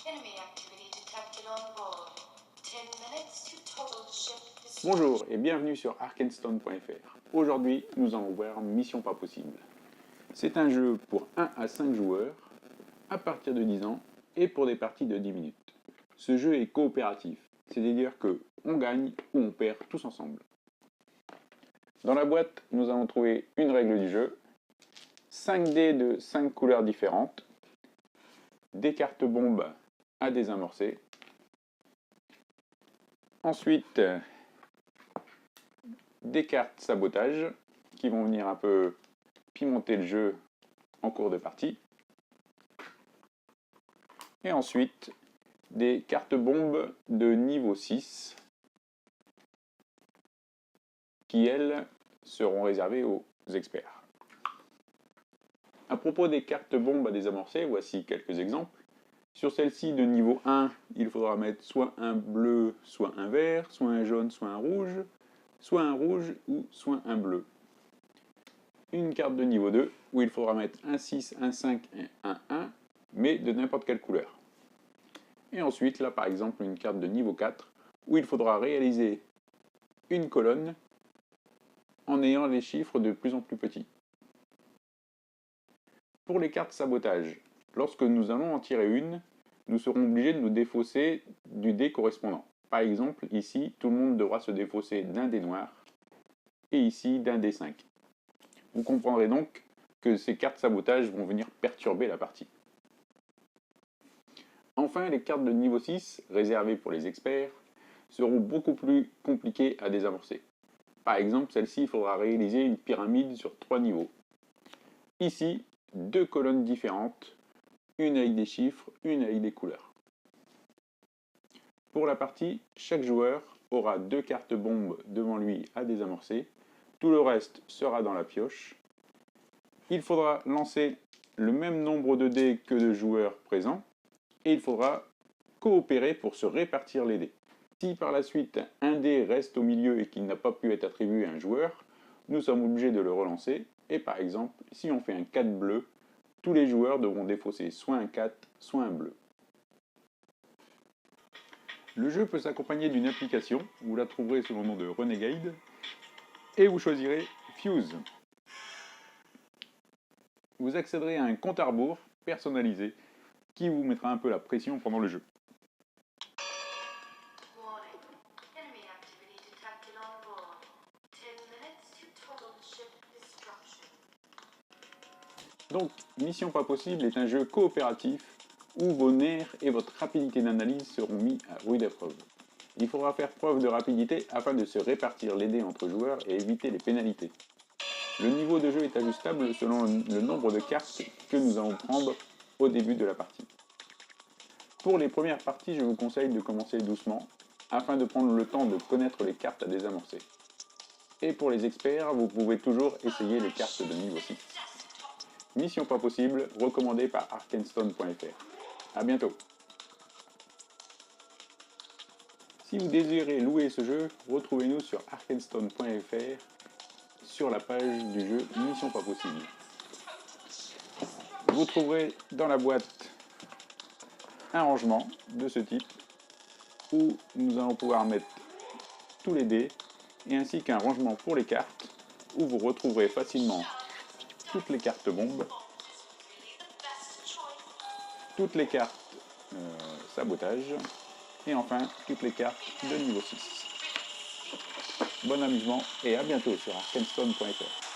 Enemy activity detected on board. 10 minutes to total ship destruction. Bonjour et bienvenue sur arkenstone.fr. Aujourd'hui, nous allons voir Mission Pas Possible. C'est un jeu pour 1 à 5 joueurs, à partir de 10 ans, et pour des parties de 10 minutes. Ce jeu est coopératif, c'est-à-dire que on gagne ou on perd tous ensemble. Dans la boîte, nous allons trouver une règle du jeu, 5 dés de 5 couleurs différentes, des cartes bombes à désamorcer, ensuite des cartes sabotage qui vont venir un peu pimenter le jeu en cours de partie, et ensuite des cartes bombes de niveau 6 qui, elles, seront réservées aux experts. À propos des cartes bombes à désamorcer, voici quelques exemples. Sur celle-ci de niveau 1, il faudra mettre soit un bleu, soit un vert, soit un jaune, soit un rouge ou soit un bleu. Une carte de niveau 2, où il faudra mettre un 6, un 5 et un 1, mais de n'importe quelle couleur. Et ensuite, là par exemple, une carte de niveau 4, où il faudra réaliser une colonne en ayant les chiffres de plus en plus petits. Pour les cartes sabotage, lorsque nous allons en tirer une, nous serons obligés de nous défausser du dé correspondant. Par exemple, ici, tout le monde devra se défausser d'un dé noir, et ici d'un dé 5. Vous comprendrez donc que ces cartes sabotage vont venir perturber la partie. Enfin, les cartes de niveau 6, réservées pour les experts, seront beaucoup plus compliquées à désamorcer. Par exemple, celle-ci, il faudra réaliser une pyramide sur 3 niveaux. Ici, 2 colonnes différentes, une avec des chiffres, une avec des couleurs. Pour la partie, chaque joueur aura 2 cartes bombes devant lui à désamorcer. Tout le reste sera dans la pioche. Il faudra lancer le même nombre de dés que de joueurs présents et il faudra coopérer pour se répartir les dés. Si par la suite un dé reste au milieu et qu'il n'a pas pu être attribué à un joueur, nous sommes obligés de le relancer et par exemple, si on fait un 4 bleu, tous les joueurs devront défausser soit un 4, soit un bleu. Le jeu peut s'accompagner d'une application, vous la trouverez sous le nom de Renegade, et vous choisirez Fuse. Vous accéderez à un compte à rebours personnalisé qui vous mettra un peu la pression pendant le jeu. Warning. Enemy activity detected on board. 10 minutes to total ship destruction. Donc, Mission Pas Possible est un jeu coopératif où vos nerfs et votre rapidité d'analyse seront mis à rude épreuve. Il faudra faire preuve de rapidité afin de se répartir les dés entre joueurs et éviter les pénalités. Le niveau de jeu est ajustable selon le nombre de cartes que nous allons prendre au début de la partie. Pour les premières parties, je vous conseille de commencer doucement afin de prendre le temps de connaître les cartes à désamorcer. Et pour les experts, vous pouvez toujours essayer les cartes de niveau 6. Mission Pas Possible, recommandée par arkenstone.fr. A bientôt. Si vous désirez louer ce jeu, retrouvez-nous sur arkenstone.fr sur la page du jeu Mission Pas Possible. Vous trouverez dans la boîte un rangement de ce type où nous allons pouvoir mettre tous les dés et ainsi qu'un rangement pour les cartes où vous retrouverez facilement toutes les cartes bombes, toutes les cartes sabotage et enfin toutes les cartes de niveau 6. Bon amusement et à bientôt sur arkenstone.fr.